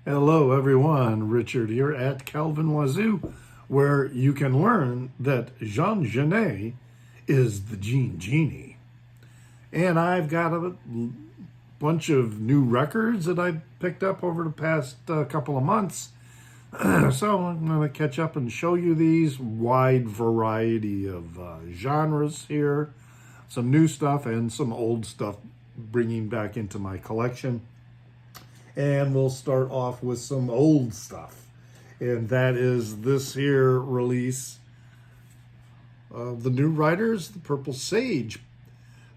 Hello everyone, Richard here at Calvin Wazoo, where you can learn that Jean Genet is the Genie. And I've got a bunch of new records that I picked up over the past couple of months. So I'm going to catch up and show you these wide variety of genres here. Some new stuff and some old stuff bringing back into my collection. And we'll start off with some old stuff. And that is this here release of the new writers, the Purple Sage,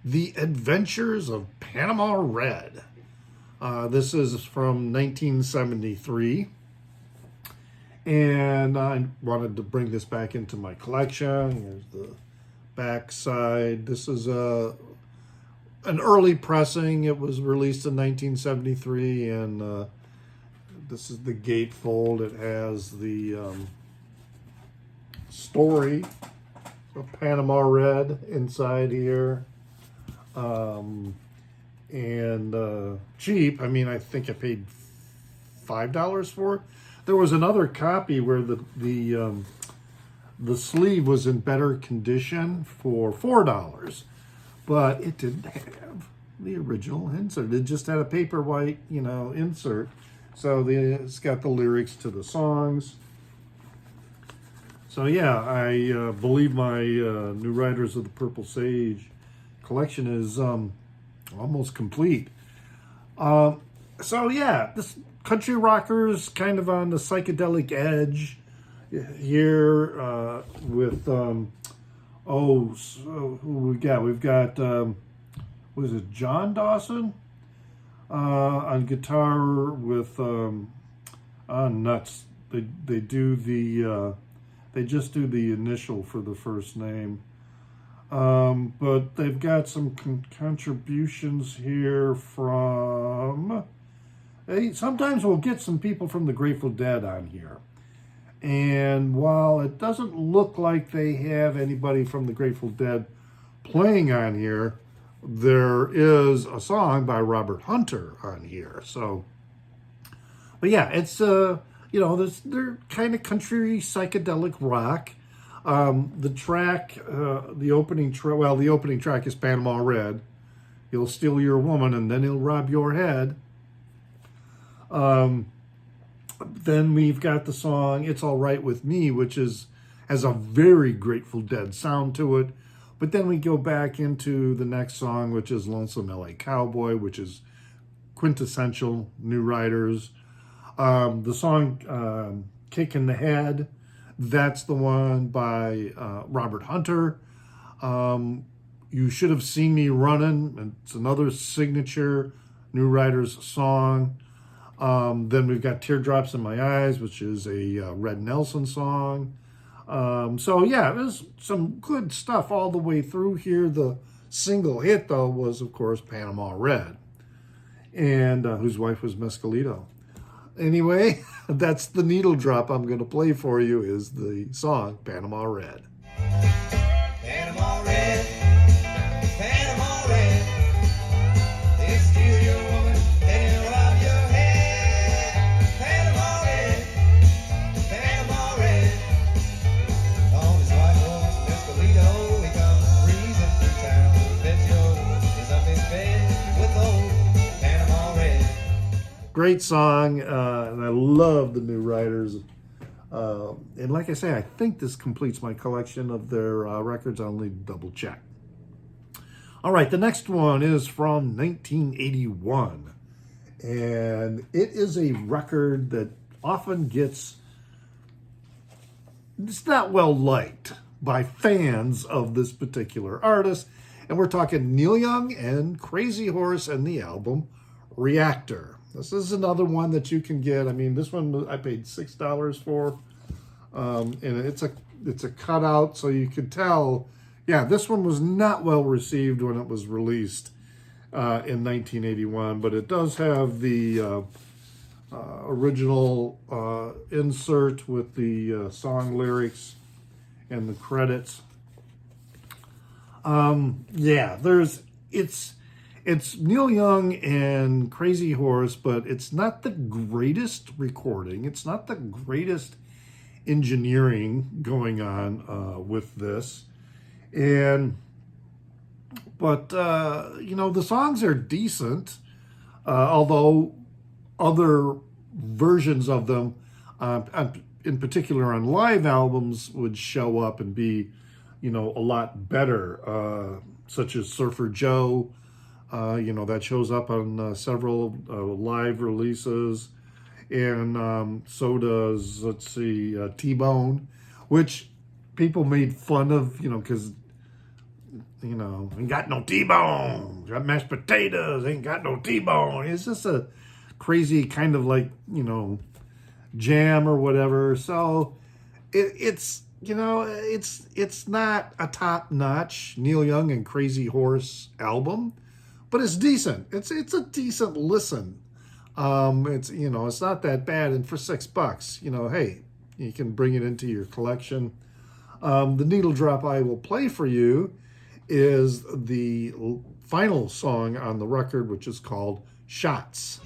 The Adventures of Panama Red. This is from 1973. And I wanted to bring this back into my collection. Here's the back side. This is an early pressing. It was released in 1973, and this is the gatefold. It has the story of Panama Red inside here, and cheap. I mean, I think I paid $5 for it. There was another copy where the sleeve was in better condition for $4. But it didn't have the original insert. It just had a paper white, insert. So it's got the lyrics to the songs. So yeah, I believe my New Riders of the Purple Sage collection is almost complete. So yeah, this country rockers kind of on the psychedelic edge here with... so who we got? We've got, was it John Dawson on guitar with, nuts. They do the, they just do the initial for the first name. But they've got some contributions here from, sometimes we'll get some people from the Grateful Dead on here. And while it doesn't look like they have anybody from the Grateful Dead playing on here, there is a song by Robert Hunter on here. So, but yeah, it's, they're kind of country psychedelic rock. The track, the opening track is Panama Red. He'll steal your woman and then he'll rob your head. Then we've got the song It's All Right With Me, which has a very Grateful Dead sound to it. But then we go back into the next song, which is Lonesome L.A. Cowboy, which is quintessential New Riders. The song Kick in the Head, that's the one by Robert Hunter. You Should Have Seen Me Running, it's another signature New Riders song. Then we've got Teardrops in My Eyes, which is a Red Nelson song. So yeah, there's some good stuff all the way through here. The single hit, though, was, of course, Panama Red, and whose wife was Mescalito. Anyway, that's the needle drop I'm going to play for you, is the song Panama Red. Panama Red, Panama Red, they steal your woman and rob your head. Panama Red, Panama Red, on his white horse, Mescalito, he comes breezing through town. Bet your woman is up in bed with old Panama Red. Great song, and I love the New Riders. And like I say, I think this completes my collection of their records. I'll need to double check. All right, the next one is from 1981. And it is a record that often it's not well liked by fans of this particular artist. And we're talking Neil Young and Crazy Horse and the album Re-ac-tor. This is another one that you can get. I mean, this one I paid $6 for, and it's a cutout, so you could tell. Yeah, this one was not well received when it was released in 1981, but it does have the original insert with the song lyrics and the credits. Yeah, It's Neil Young and Crazy Horse, but it's not the greatest recording. It's not the greatest engineering going on with this. But the songs are decent, although other versions of them, in particular on live albums, would show up and be, a lot better, such as Surfer Joe, that shows up on several live releases. And so does, T-Bone, which people made fun of, because, ain't got no T-Bone, got mashed potatoes, ain't got no T-Bone. It's just a crazy kind of jam or whatever. So it's not a top-notch Neil Young and Crazy Horse album, but it's decent. It's a decent listen. It's not that bad, and for $6, hey, you can bring it into your collection. The needle drop I will play for you is the final song on the record, which is called Shots.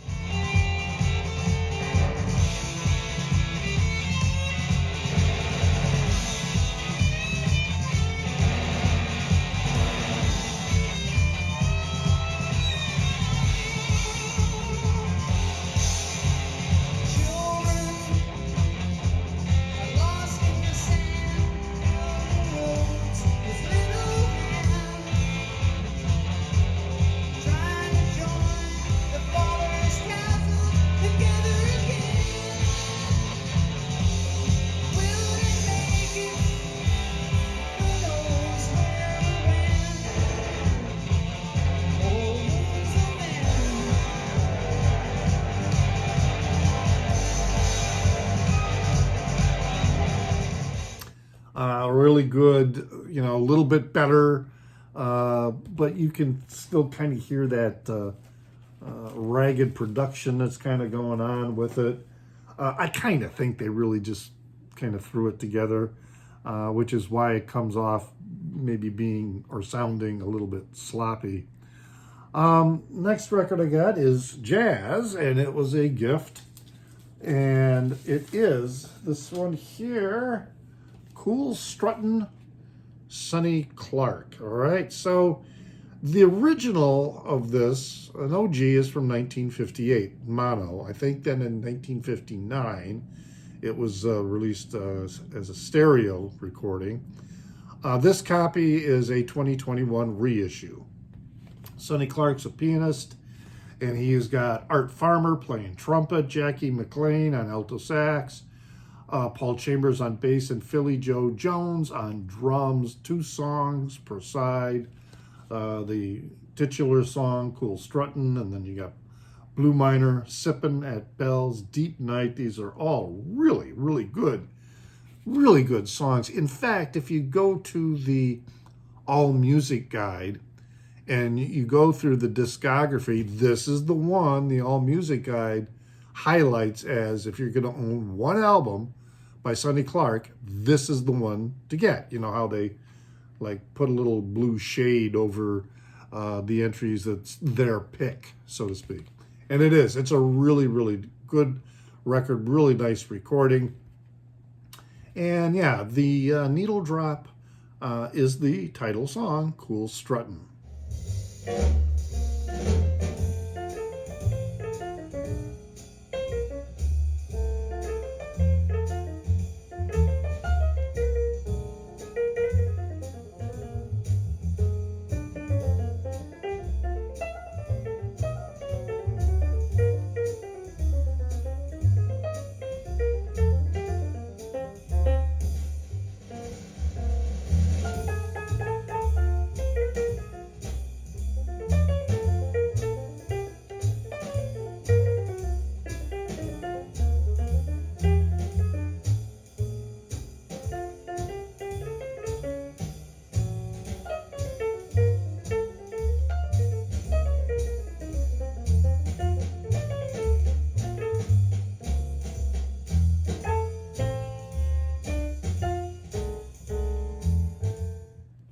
Really good, a little bit better, but you can still kind of hear that ragged production that's kind of going on with it. I kind of think they really just kind of threw it together, which is why it comes off maybe being or sounding a little bit sloppy. Next record I got is Jazz, and it was a gift, and it is this one here. Cool Struttin, Sonny Clark. All right, so the original of this, an OG, is from 1958, mono. I think then in 1959, it was released as a stereo recording. This copy is a 2021 reissue. Sonny Clark's a pianist, and he's got Art Farmer playing trumpet, Jackie McLean on alto sax, Paul Chambers on bass, and Philly Joe Jones on drums. 2 songs per side. The titular song, Cool Struttin', and then you got Blue Miner, Sippin' at Bell's, Deep Night. These are all really, really good songs. In fact, if you go to the All Music Guide and you go through the discography, this is the one the All Music Guide highlights as, if you're going to own one album by Sonny Clark, this is the one to get. You know how they put a little blue shade over the entries that's their pick, so to speak. And it is. It's a really, really good record, really nice recording. And yeah, the needle drop is the title song, Cool Struttin'.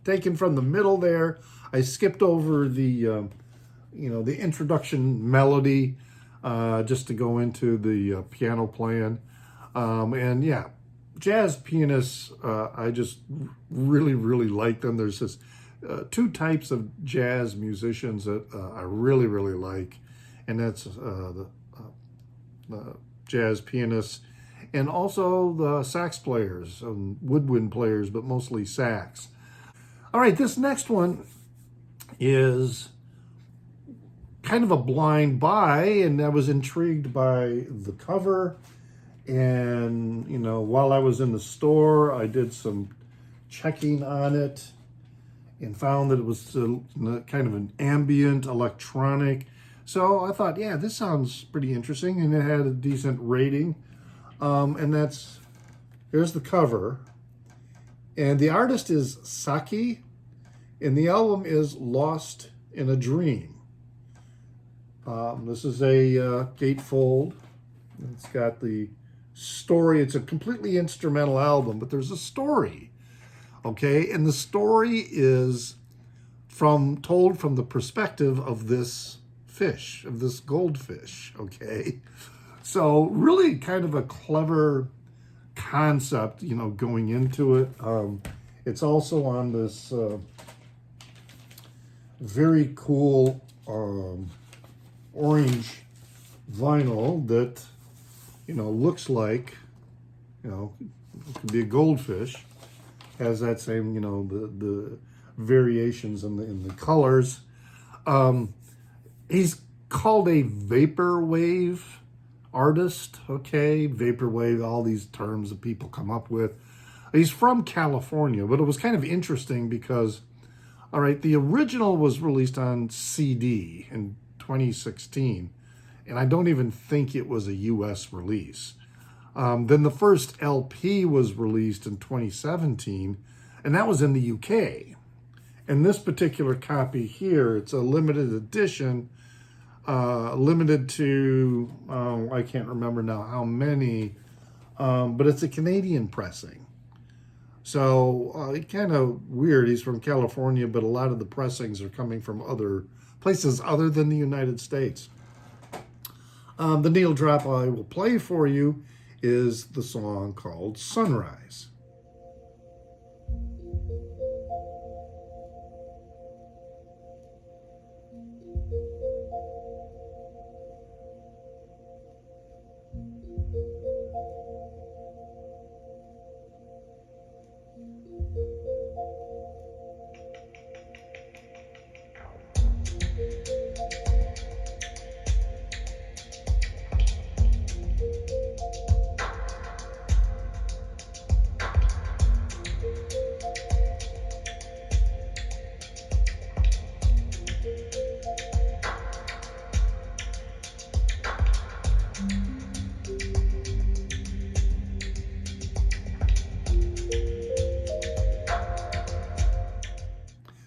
Taken from the middle there. I skipped over the the introduction melody, just to go into the piano playing. And yeah, jazz pianists, I just really, really like them. There's this two types of jazz musicians that I really, really like, and that's the jazz pianists and also the sax players and woodwind players, but mostly sax. All right, this next one is kind of a blind buy, and I was intrigued by the cover. And, while I was in the store, I did some checking on it and found that it was kind of an ambient electronic. So I thought, yeah, this sounds pretty interesting, and it had a decent rating. And here's the cover. And the artist is Saki, and the album is Lost in a Dream. This is a gatefold. It's got the story. It's a completely instrumental album, but there's a story, okay? And the story is told from the perspective of this fish, of this goldfish, okay? So really kind of a clever concept, going into it. It's also on this very cool orange vinyl that, looks like, it could be a goldfish. Has that same, the variations in the colors. He's called a vaporwave artist, okay? Vaporwave, all these terms that people come up with. He's from California, but it was kind of interesting because, all right, the original was released on CD in 2016, and I don't even think it was a US release. Then the first LP was released in 2017, and that was in the UK. And this particular copy here, it's a limited edition, limited to, I can't remember now how many, but it's a Canadian pressing. So kind of weird. He's from California, but a lot of the pressings are coming from other places other than the United States. The needle drop I will play for you is the song called Sunrise.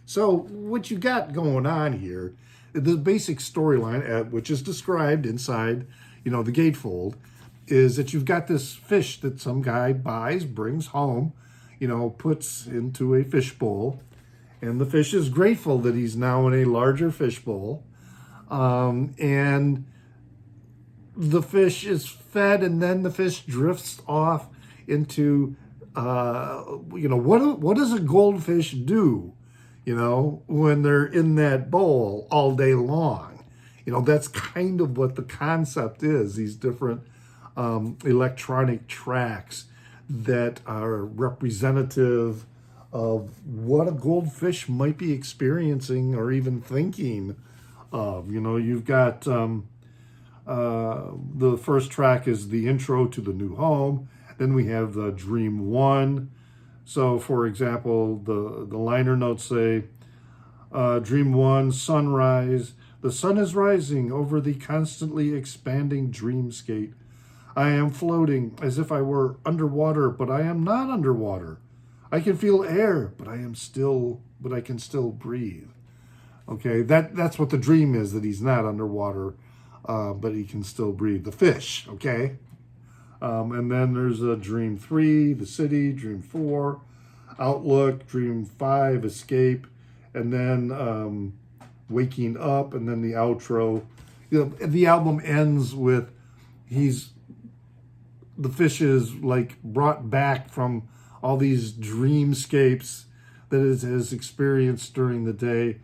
So what you got going on here, the basic storyline, which is described inside, the gatefold, is that you've got this fish that some guy buys, brings home, puts into a fishbowl, and the fish is grateful that he's now in a larger fishbowl, and the fish is fed, and then the fish drifts off into, what does a goldfish do? When they're in that bowl all day long. That's kind of what the concept is, these different electronic tracks that are representative of what a goldfish might be experiencing or even thinking of. You've got the first track is the intro to the new home. Then we have the Dream 1. So, for example, the liner notes say, Dream 1, sunrise. The sun is rising over the constantly expanding dreamscape. I am floating as if I were underwater, but I am not underwater. I can feel air, but I can still breathe. Okay, that's what the dream is, that he's not underwater, but he can still breathe. The fish, okay? And then there's a Dream 3, the city, Dream 4, outlook, Dream 5, escape, and then waking up, and then the outro. The album ends with the fish is like brought back from all these dreamscapes that it has experienced during the day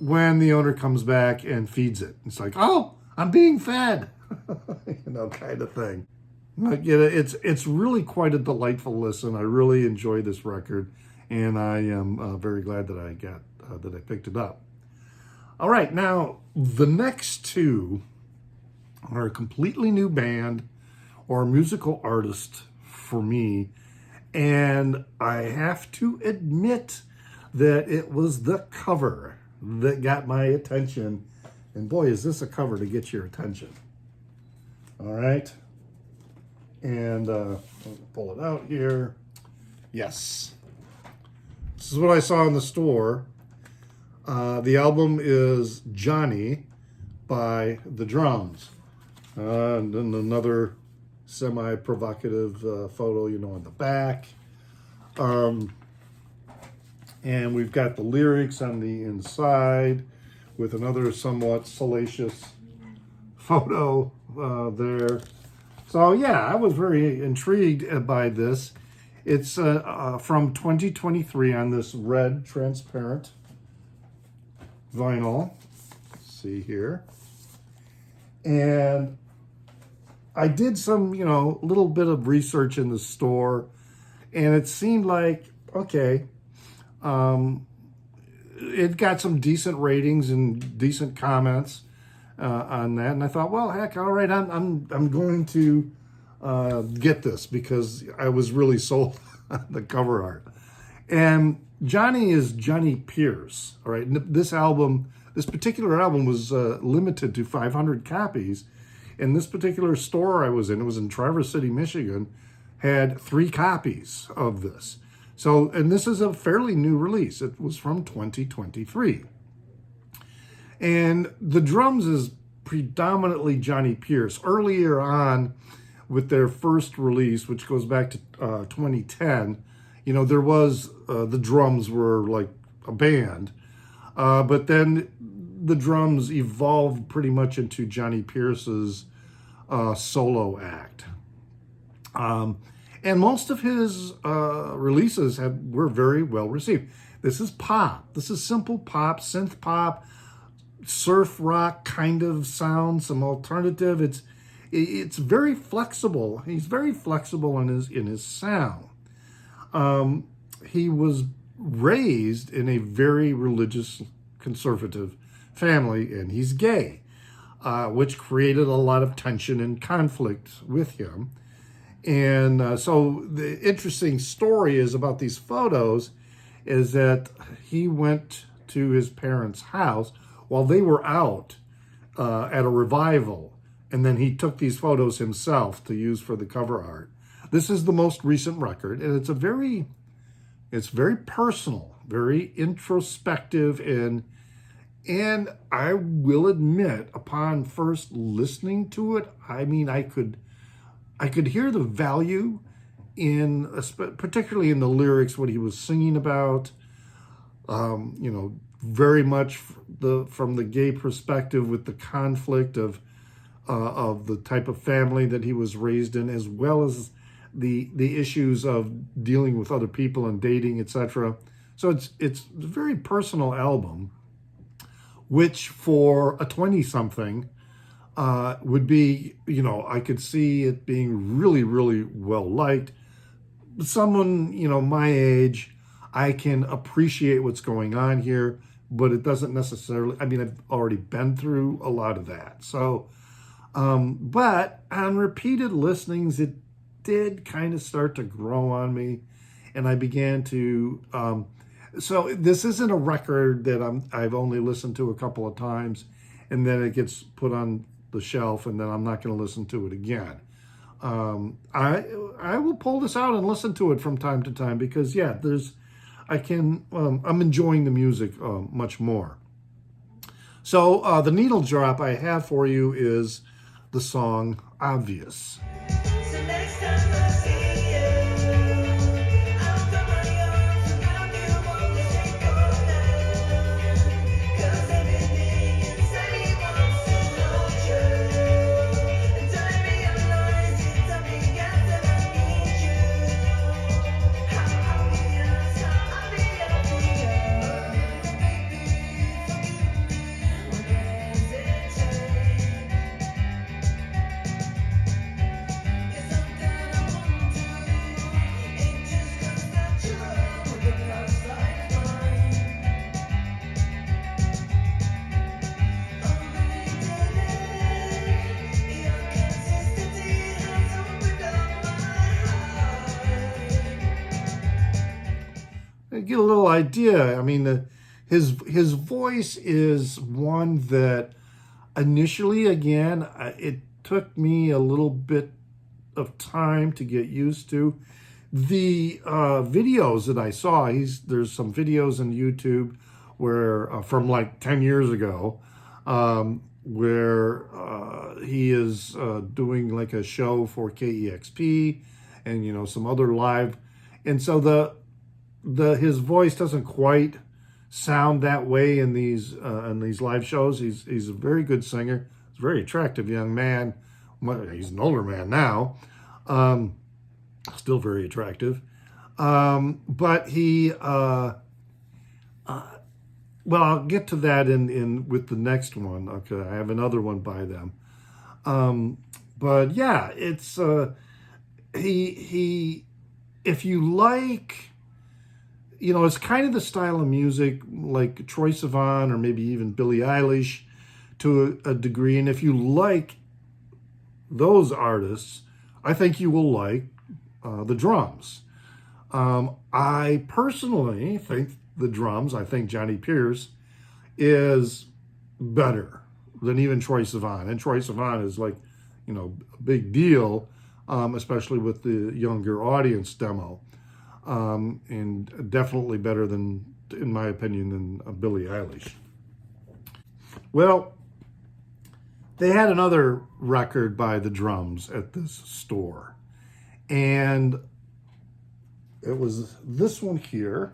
when the owner comes back and feeds it. It's like, oh, I'm being fed, kind of thing. But, it's really quite a delightful listen. I really enjoy this record, and I am very glad that I picked it up. All right, now the next two are a completely new band or musical artist for me, and I have to admit that it was the cover that got my attention. And boy, is this a cover to get your attention. All right. And I'll pull it out here. Yes. This is what I saw in the store. The album is Jonny by The Drums. And then another semi-provocative photo, on the back. And we've got the lyrics on the inside with another somewhat salacious photo there. So yeah, I was very intrigued by this. It's from 2023 on this red transparent vinyl. Let's see here. And I did some, little bit of research in the store, and it seemed like, okay, it got some decent ratings and decent comments on that, and I thought, well, heck, all right, I'm going to get this because I was really sold on the cover art. And Jonny is Johnny Pierce. All right, this particular album was limited to 500 copies, and this particular store I was in, it was in Traverse City, Michigan, had 3 copies of this. So, and this is a fairly new release. It was from 2023. And The Drums is predominantly Johnny Pierce. Earlier on, with their first release, which goes back to 2010, there was, The Drums were like a band. But then The Drums evolved pretty much into Johnny Pierce's solo act. And most of his releases were very well received. This is pop. This is simple pop, synth pop, surf rock kind of sound, some alternative. It's very flexible. He's very flexible in his sound. He was raised in a very religious, conservative family, and he's gay, which created a lot of tension and conflict with him. And so the interesting story is about these photos is that he went to his parents' house while they were out at a revival, and then he took these photos himself to use for the cover art. This is the most recent record, and it's very personal, very introspective, and I will admit, upon first listening to it, I mean, I could hear the value particularly in the lyrics, what he was singing about, very much from the gay perspective with the conflict of the type of family that he was raised in, as well as the issues of dealing with other people and dating, etc. So it's a very personal album, which for a 20-something would be, I could see it being really, really well liked. Someone, my age, I can appreciate what's going on here, but it doesn't necessarily, I've already been through a lot of that. So, but on repeated listenings, it did kind of start to grow on me, and I began to, so this isn't a record that I've only listened to a couple of times, and then it gets put on the shelf, and then I'm not going to listen to it again. I will pull this out and listen to it from time to time because, yeah, I'm enjoying the music much more. So the needle drop I have for you is the song Obvious. So next time I see you, I'll come on yours and I'll do what we say for now. 'Cause every get a little idea. I mean, his voice is one that initially, again, it took me a little bit of time to get used to. The videos that I saw, there's some videos on YouTube where from like 10 years ago, where he is doing like a show for KEXP and, you know, some other live. And so his voice doesn't quite sound that way in these live shows. He's a very good singer. He's a very attractive young man. He's an older man now. Still very attractive. But he, well, I'll get to that in with the next one. Okay, I have another one by them. But yeah, it's he if you like, you know, it's kind of the style of music like Troye Sivan or maybe even Billie Eilish to a degree. And if you like those artists, I think you will like the drums. I personally think the drums, I think Jonny Pierce is better than even Troye Sivan. And Troye Sivan is like, you know, a big deal, especially with the younger audience demo. And definitely better than, in my opinion, than Billie Eilish. Well, they had another record by the drums at this store. And it was this one here.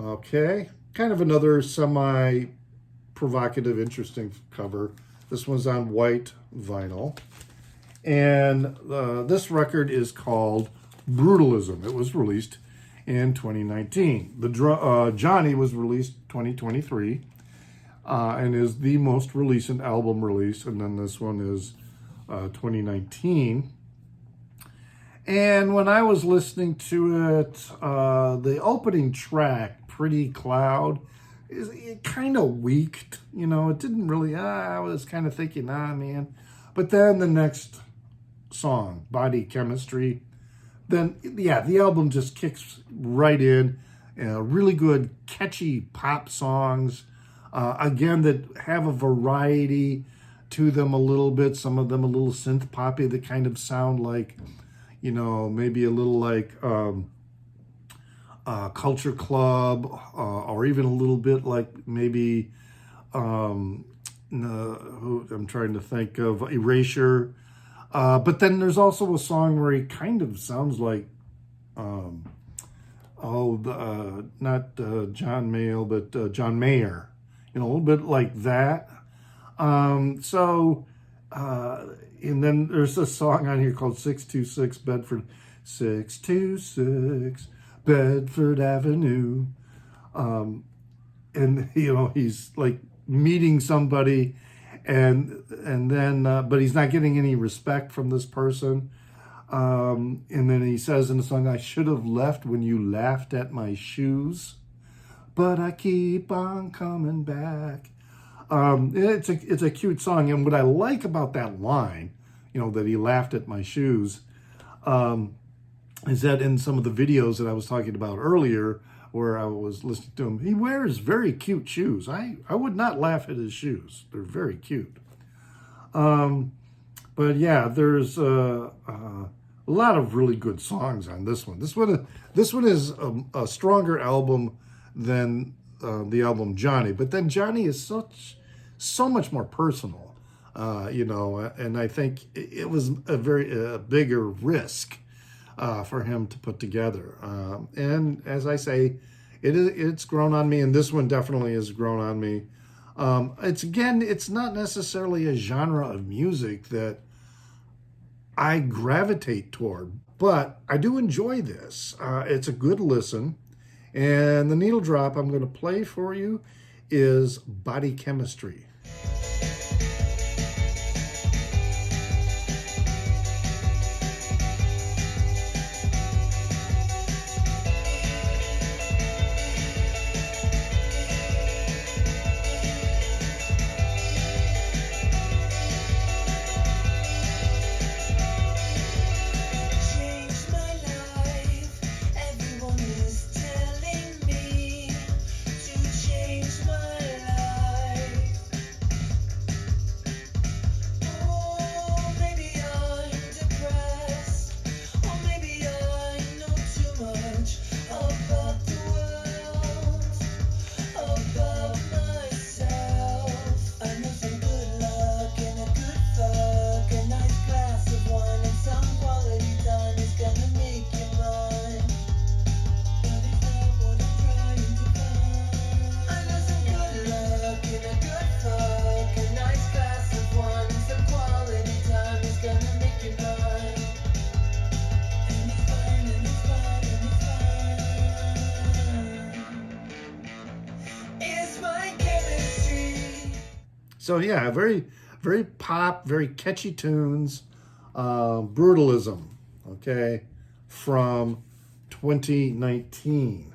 Okay. Kind of another semi-provocative, interesting cover. This one's on white vinyl. And this record is called Brutalism. It was released in 2019. Jonny was released 2023 and is the most recent album release. And then this one is 2019. And when I was listening to it, the opening track, Pretty Cloud, it kind of weaked. You know, it didn't really, I was kind of thinking, man. But then the next song, Body Chemistry, then, yeah, the album just kicks right in. Really good, catchy pop songs, again, that have a variety to them a little bit. Some of them a little synth poppy that kind of sound like, you know, maybe a little like Culture Club, or even a little bit like maybe, who I'm trying to think of, Erasure. But then there's also a song where he kind of sounds like, not John Mayall, but John Mayer, you know, a little bit like that. And then there's a song on here called 626 Bedford, 626 Bedford Avenue. And, you know, he's like meeting somebody and then, but he's not getting any respect from this person. And then he says in the song, I should have left when you laughed at my shoes, but I keep on coming back. It's a cute song. And what I like about that line, you know, that he laughed at my shoes, is that in some of the videos that I was talking about earlier, where I was listening to him, he wears very cute shoes. I would not laugh at his shoes. They're very cute. But yeah, there's a lot of really good songs on this one. This one is a stronger album than the album Jonny. But then Jonny is so much more personal, you know. And I think it was a bigger risk for him to put together. And as I say, it's grown on me, and this one definitely has grown on me. It's not necessarily a genre of music that I gravitate toward, but I do enjoy this. It's a good listen. And the needle drop I'm going to play for you is Body Chemistry. Changed my life. Everyone is So yeah, very, very pop, very catchy tunes. Brutalism, okay, from 2019.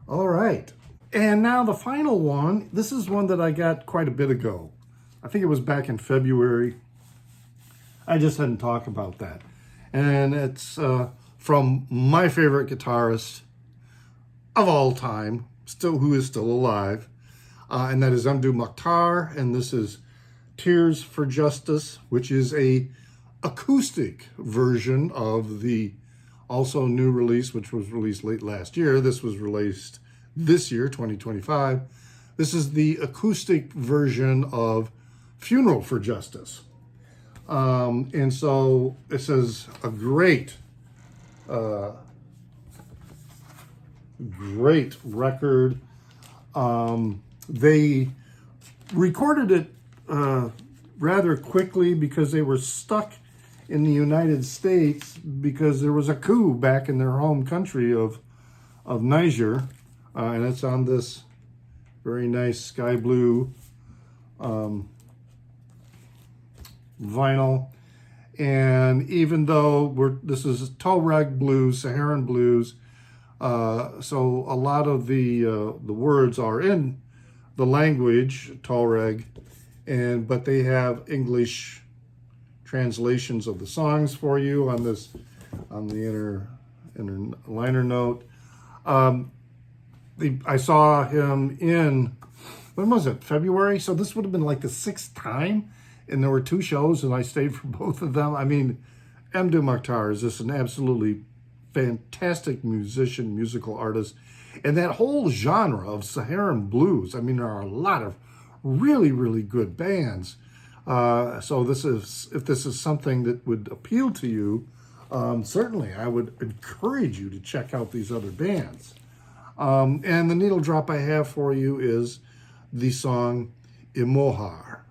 All right. And now the final one. This is one that I got quite a bit ago. I think it was back in February. I just hadn't talked about that. And it's from my favorite guitarist of all time, who is still alive. And that is Mdou Moctar. And this is Tears for Justice, which is a acoustic version of the also new release, which was released late last year. This was released this year, 2025. This is the acoustic version of Funeral for Justice. And so this is a great record. They recorded it rather quickly because they were stuck in the United States because there was a coup back in their home country of Niger. And it's on this very nice sky blue vinyl. And even though this is Tuareg blues, Saharan blues, so a lot of the words are in the language Tuareg, but they have English translations of the songs for you on the inner liner note. I saw him in, when was it, February? So this would have been like the 6th time, and there were 2 shows, and I stayed for both of them. I mean, Mdou Moctar is just an absolutely fantastic musician, musical artist, and that whole genre of Saharan blues. I mean, there are a lot of really, really good bands. So if this is something that would appeal to you, certainly I would encourage you to check out these other bands. And the needle drop I have for you is the song Imohar.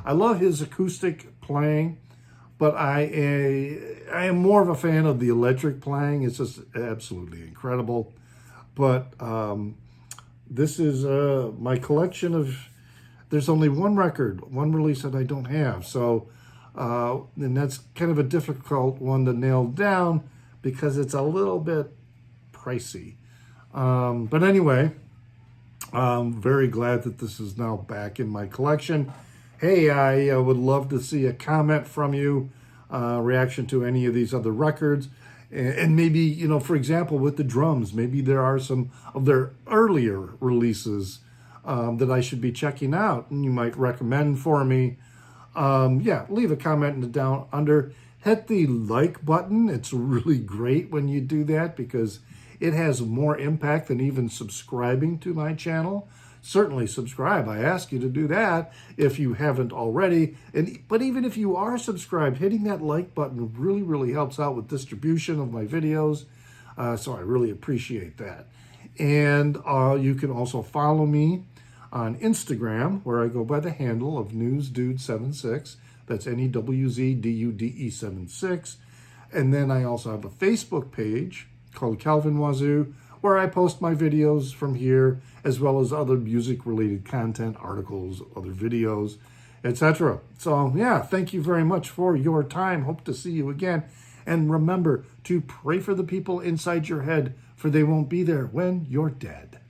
I love his acoustic playing, but I am more of a fan of the electric playing. It's just absolutely incredible. But this is my collection of, there's only one record, one release that I don't have. So, and that's kind of a difficult one to nail down because it's a little bit pricey. But anyway, I'm very glad that this is now back in my collection. Hey, I would love to see a comment from you, reaction to any of these other records. And maybe, you know, for example, with the drums, maybe there are some of their earlier releases that I should be checking out and you might recommend for me. Yeah, leave a comment down under. Hit the like button. It's really great when you do that because it has more impact than even subscribing to my channel. Certainly subscribe. I ask you to do that if you haven't already. But even if you are subscribed, hitting that like button really, really helps out with distribution of my videos. So I really appreciate that. And you can also follow me on Instagram, where I go by the handle of NewsDude76. That's NEWZDUDE76. And then I also have a Facebook page called Calvin Wazoo, where I post my videos from here, as well as other music-related content, articles, other videos, etc. So, yeah, thank you very much for your time. Hope to see you again. And remember to pray for the people inside your head, for they won't be there when you're dead.